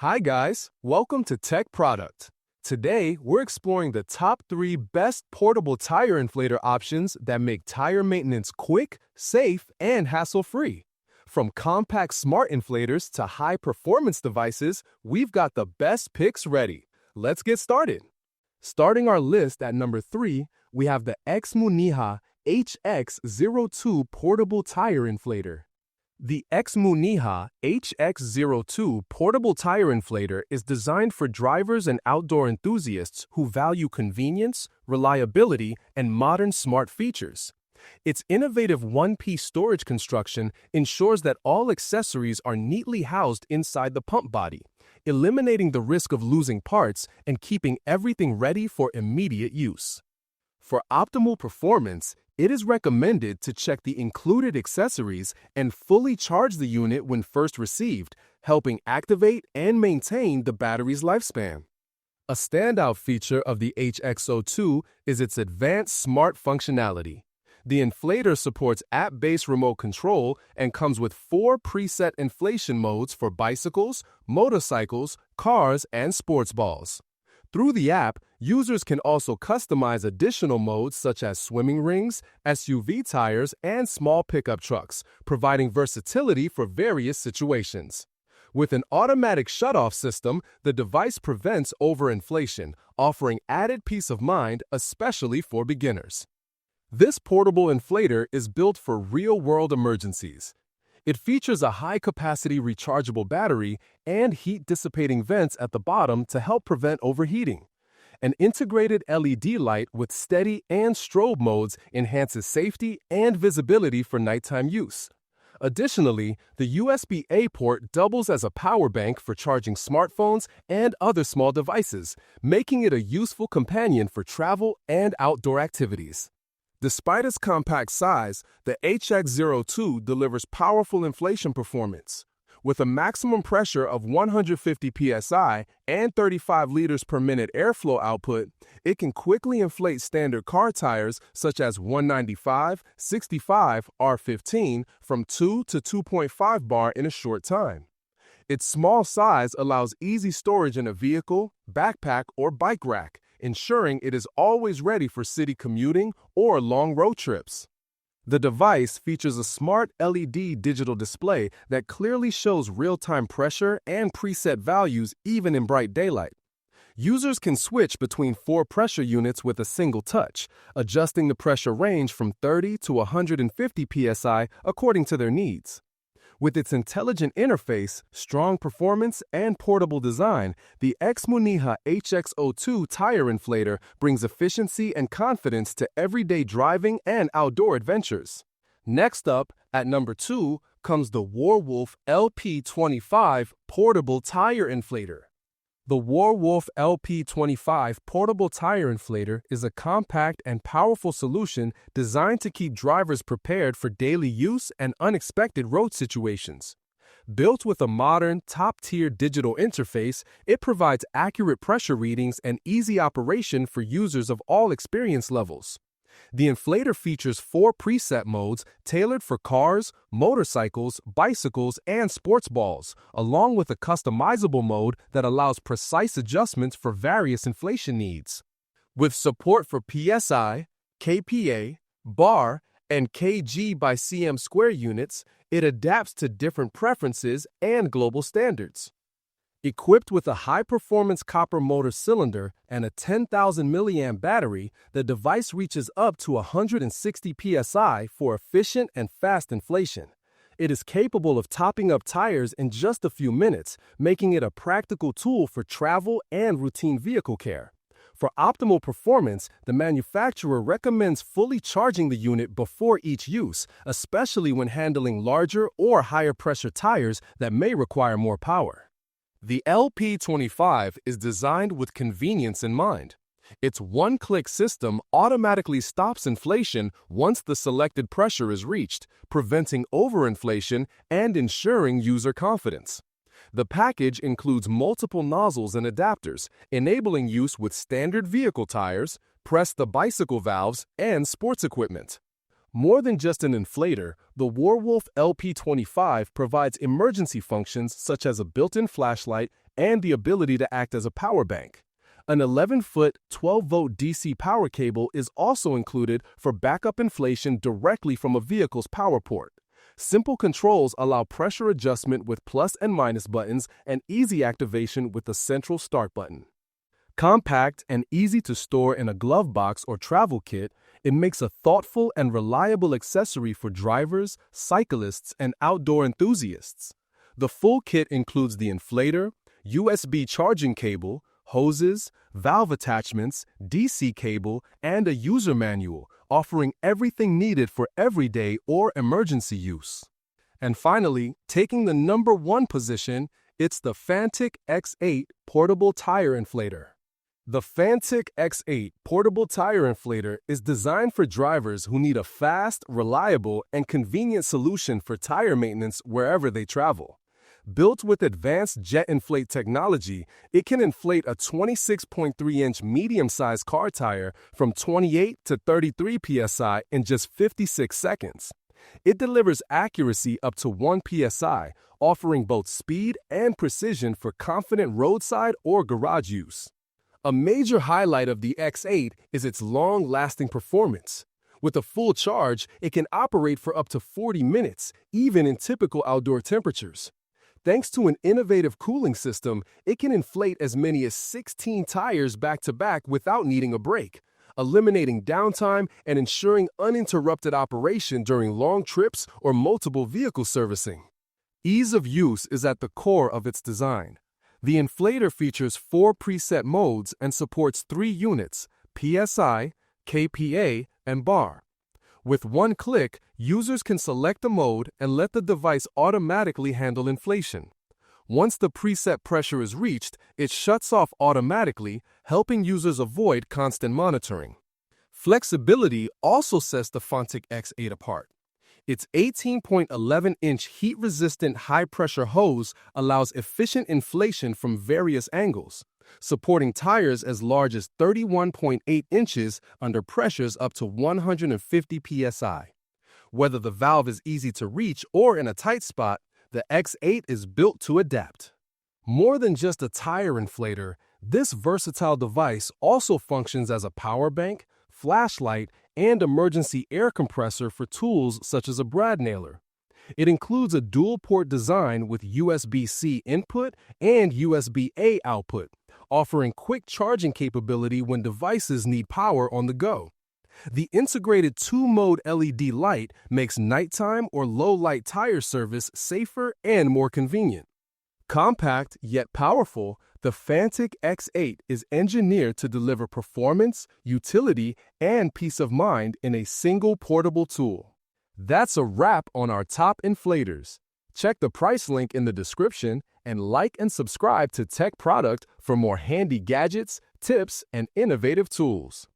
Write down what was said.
Hi guys, welcome to Tech Product. Today, we're exploring the top 3 best portable tire inflator options that make tire maintenance quick, safe, and hassle-free. From compact smart inflators to high-performance devices, we've got the best picks ready. Let's get started. Starting our list at number 3, we have the Xmuniha HX02 Portable Tire Inflator. The Xmuniha HX02 Portable Tire Inflator is designed for drivers and outdoor enthusiasts who value convenience, reliability, and modern smart features. Its innovative one-piece storage construction ensures that all accessories are neatly housed inside the pump body, eliminating the risk of losing parts and keeping everything ready for immediate use. For optimal performance, it is recommended to check the included accessories and fully charge the unit when first received, helping activate and maintain the battery's lifespan. A standout feature of the HX02 is its advanced smart functionality. The inflator supports app-based remote control and comes with 4 preset inflation modes for bicycles, motorcycles, cars, and sports balls. Through the app, users can also customize additional modes such as swimming rings, SUV tires, and small pickup trucks, providing versatility for various situations. With an automatic shutoff system, the device prevents overinflation, offering added peace of mind, especially for beginners. This portable inflator is built for real-world emergencies. It features a high-capacity rechargeable battery and heat-dissipating vents at the bottom to help prevent overheating. An integrated LED light with steady and strobe modes enhances safety and visibility for nighttime use. Additionally, the USB-A port doubles as a power bank for charging smartphones and other small devices, making it a useful companion for travel and outdoor activities. Despite its compact size, the HX02 delivers powerful inflation performance. With a maximum pressure of 150 psi and 35 liters per minute airflow output, it can quickly inflate standard car tires such as 195, 65, R15 from 2 to 2.5 bar in a short time. Its small size allows easy storage in a vehicle, backpack, or bike rack, ensuring it is always ready for city commuting or long road trips. The device features a smart LED digital display that clearly shows real-time pressure and preset values even in bright daylight. Users can switch between 4 pressure units with a single touch, adjusting the pressure range from 30 to 150 psi according to their needs. With its intelligent interface, strong performance, and portable design, the Xmuniha HX02 tire inflator brings efficiency and confidence to everyday driving and outdoor adventures. Next up, at number 2, comes the Warwolf LP-25 Portable Tire Inflator. The Warwolf LP-25 Portable Tire Inflator is a compact and powerful solution designed to keep drivers prepared for daily use and unexpected road situations. Built with a modern, top-tier digital interface, it provides accurate pressure readings and easy operation for users of all experience levels. The inflator features 4 preset modes tailored for cars, motorcycles, bicycles, and sports balls, along with a customizable mode that allows precise adjustments for various inflation needs. With support for PSI, kPa, bar, and kg by cm square units, it adapts to different preferences and global standards. Equipped with a high-performance copper motor cylinder and a 10,000 mAh battery, the device reaches up to 160 psi for efficient and fast inflation. It is capable of topping up tires in just a few minutes, making it a practical tool for travel and routine vehicle care. For optimal performance, the manufacturer recommends fully charging the unit before each use, especially when handling larger or higher-pressure tires that may require more power. The LP-25 is designed with convenience in mind. Its one-click system automatically stops inflation once the selected pressure is reached, preventing overinflation and ensuring user confidence. The package includes multiple nozzles and adapters, enabling use with standard vehicle tires, press-the-bicycle valves, and sports equipment. More than just an inflator, the Warwolf LP-25 provides emergency functions such as a built-in flashlight and the ability to act as a power bank. An 11-foot, 12-volt DC power cable is also included for backup inflation directly from a vehicle's power port. Simple controls allow pressure adjustment with plus and minus buttons and easy activation with the central start button. Compact and easy to store in a glove box or travel kit, it makes a thoughtful and reliable accessory for drivers, cyclists, and outdoor enthusiasts. The full kit includes the inflator, USB charging cable, hoses, valve attachments, DC cable, and a user manual, offering everything needed for everyday or emergency use. And finally, taking the #1 position, it's the Fanttik X8 Portable Tire Inflator. The Fanttik X8 Portable Tire Inflator is designed for drivers who need a fast, reliable, and convenient solution for tire maintenance wherever they travel. Built with advanced jet inflate technology, it can inflate a 26.3-inch medium-sized car tire from 28 to 33 psi in just 56 seconds. It delivers accuracy up to 1 psi, offering both speed and precision for confident roadside or garage use. A major highlight of the X8 is its long-lasting performance. With a full charge, it can operate for up to 40 minutes, even in typical outdoor temperatures. Thanks to an innovative cooling system, it can inflate as many as 16 tires back-to-back without needing a break, eliminating downtime and ensuring uninterrupted operation during long trips or multiple vehicle servicing. Ease of use is at the core of its design. The inflator features 4 preset modes and supports 3 units: PSI, kPa, and bar. With one click, users can select a mode and let the device automatically handle inflation. Once the preset pressure is reached, it shuts off automatically, helping users avoid constant monitoring. Flexibility also sets the Fanttik X8 apart. Its 18.11-inch heat-resistant high-pressure hose allows efficient inflation from various angles, supporting tires as large as 31.8 inches under pressures up to 150 psi. Whether the valve is easy to reach or in a tight spot, the X8 is built to adapt. More than just a tire inflator, this versatile device also functions as a power bank, flashlight, and emergency air compressor for tools such as a brad nailer. It includes a dual-port design with USB-C input and USB-A output, offering quick charging capability when devices need power on the go. The integrated 2-mode LED light makes nighttime or low-light tire service safer and more convenient. Compact yet powerful, the Fanttik X8 is engineered to deliver performance, utility, and peace of mind in a single portable tool. That's a wrap on our top inflators. Check the price link in the description and like and subscribe to Tech Product for more handy gadgets, tips, and innovative tools.